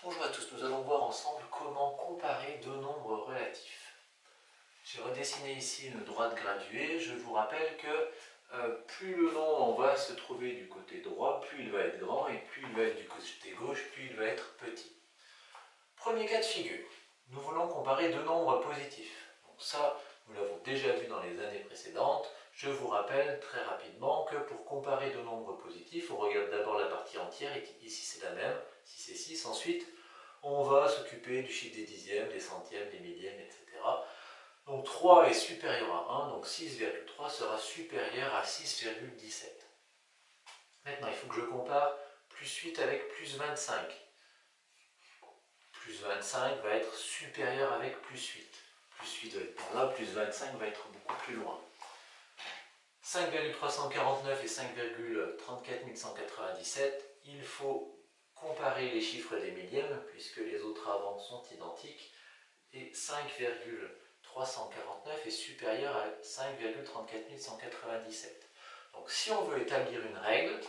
Bonjour à tous, nous allons voir ensemble comment comparer deux nombres relatifs. J'ai redessiné ici une droite graduée. Je vous rappelle que plus le nombre va se trouver du côté droit, plus il va être grand, et plus il va être du côté gauche, plus il va être petit. Premier cas de figure, nous voulons comparer deux nombres positifs. Donc ça, nous l'avons déjà vu dans les années précédentes. Je vous rappelle très rapidement que pour comparer deux nombres positifs, on regarde d'abord la partie entière, et ici c'est la même, si c'est 6. Ensuite, on va s'occuper du chiffre des dixièmes, des centièmes, des millièmes, etc. Donc 3 est supérieur à 1, donc 6,3 sera supérieur à 6,17. Maintenant, il faut que je compare plus 8 avec plus 25. Plus 25 va être supérieur avec plus 8. Plus 8 va être par là, plus 25 va être beaucoup plus loin. 5,349 et 5,34197, il faut comparer les chiffres des millièmes, puisque les autres avant sont identiques, et 5,349 est supérieur à 5,34197. Donc si on veut établir une règle,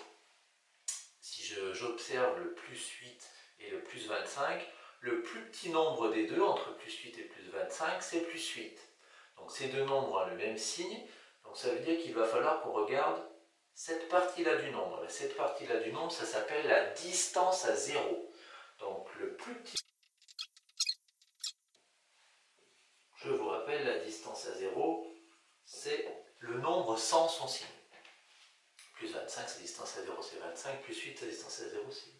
si j'observe le plus 8 et le plus 25, le plus petit nombre des deux, entre plus 8 et plus 25, c'est plus 8. Donc ces deux nombres ont le même signe, donc ça veut dire qu'il va falloir qu'on regarde cette partie-là du nombre. Cette partie-là du nombre, ça s'appelle la distance à 0. Donc le plus petit... Je vous rappelle, la distance à 0, c'est le nombre sans son signe. Plus 25, sa distance à 0, c'est 25. Plus 8, sa distance à 0, c'est 8.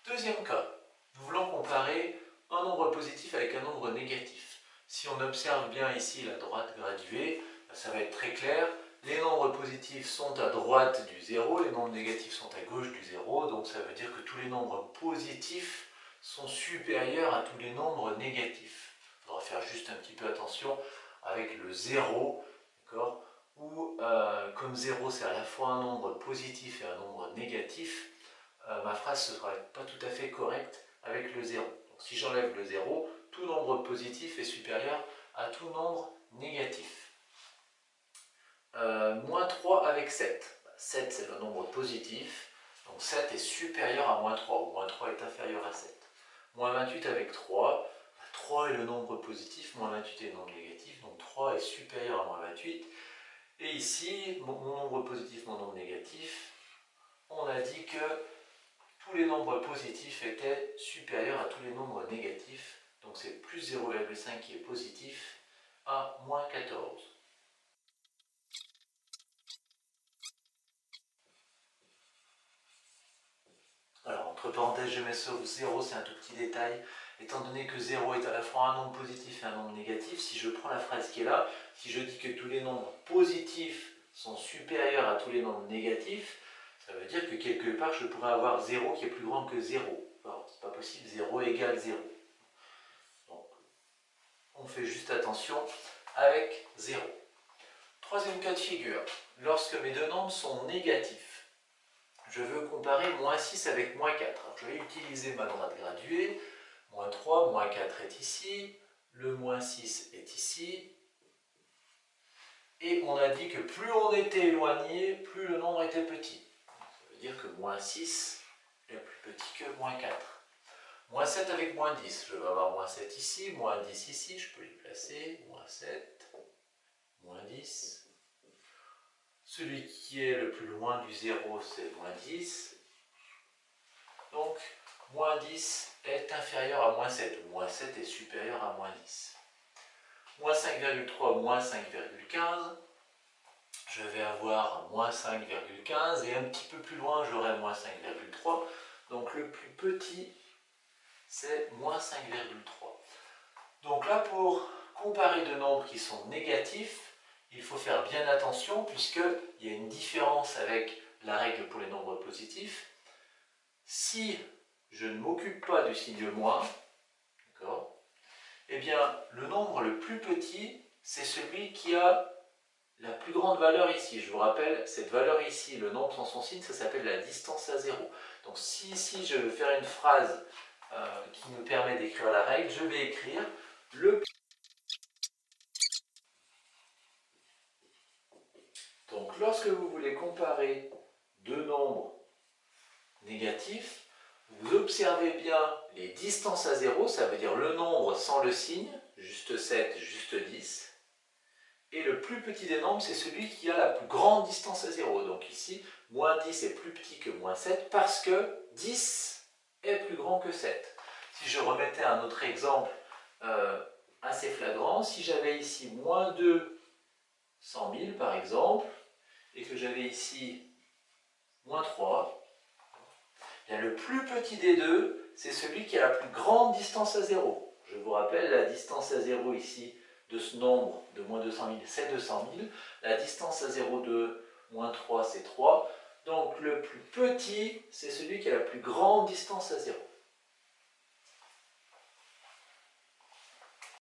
Deuxième cas, nous voulons comparer un nombre positif avec un nombre négatif. Si on observe bien ici la droite graduée, ça va être très clair. Les nombres positifs sont à droite du 0, les nombres négatifs sont à gauche du 0, donc ça veut dire que tous les nombres positifs sont supérieurs à tous les nombres négatifs. Il faudra faire juste un petit peu attention avec le 0, d'accord, où comme 0 c'est à la fois un nombre positif et un nombre négatif, ma phrase ne sera pas tout à fait correcte avec le 0. Donc si j'enlève le 0, tout nombre positif est supérieur à tout nombre négatif. Moins 3 avec 7. 7 c'est le nombre positif, donc 7 est supérieur à moins 3, ou moins 3 est inférieur à 7. Moins 28 avec 3, 3 est le nombre positif, moins 28 est le nombre négatif, donc 3 est supérieur à moins 28. Et ici, mon nombre positif, mon nombre négatif, on a dit que tous les nombres positifs étaient supérieurs à tous les nombres négatifs, donc c'est plus 0,5 qui est positif à moins 14. Alors, entre parenthèses, je mets sauf 0, c'est un tout petit détail. Étant donné que 0 est à la fois un nombre positif et un nombre négatif, si je prends la phrase qui est là, si je dis que tous les nombres positifs sont supérieurs à tous les nombres négatifs, ça veut dire que quelque part, je pourrais avoir 0 qui est plus grand que 0. Alors, c'est pas possible, 0 égale 0. Donc, on fait juste attention avec 0. Troisième cas de figure, lorsque mes deux nombres sont négatifs, je veux comparer moins 6 avec moins 4. Alors, je vais utiliser ma droite graduée, moins 3, moins 4 est ici, le moins 6 est ici, et on a dit que plus on était éloigné, plus le nombre était petit. Ça veut dire que moins 6 est plus petit que moins 4. Moins 7 avec moins 10, je vais avoir moins 7 ici, moins 10 ici, je peux les placer, moins 7, moins 10. Celui qui est le plus loin du 0, c'est moins 10. Donc, moins 10 est inférieur à moins 7, ou moins 7 est supérieur à moins 10. Moins 5,3, moins 5,15. Je vais avoir moins 5,15 et un petit peu plus loin, j'aurai moins 5,3. Donc, le plus petit, c'est moins 5,3. Donc là, pour comparer deux nombres qui sont négatifs, il faut faire bien attention puisqu'il y a une différence avec la règle pour les nombres positifs. Si je ne m'occupe pas du signe moins, d'accord, eh bien le nombre le plus petit, c'est celui qui a la plus grande valeur ici. Je vous rappelle, cette valeur ici, le nombre sans son signe, ça s'appelle la distance à 0. Donc si ici je veux faire une phrase qui me permet d'écrire la règle, je vais écrire le... Donc lorsque vous voulez comparer deux nombres négatifs, vous observez bien les distances à 0, ça veut dire le nombre sans le signe, juste 7, juste 10. Et le plus petit des nombres, c'est celui qui a la plus grande distance à 0. Donc ici, moins 10 est plus petit que moins 7 parce que 10 est plus grand que 7. Si je remettais un autre exemple assez flagrant, si j'avais ici moins 2 100 000 par exemple, et que j'avais ici moins 3, bien le plus petit des deux, c'est celui qui a la plus grande distance à 0. Je vous rappelle, la distance à 0 ici, de ce nombre de moins 200 000, c'est 200 000. La distance à 0 de moins 3, c'est 3. Donc le plus petit, c'est celui qui a la plus grande distance à 0.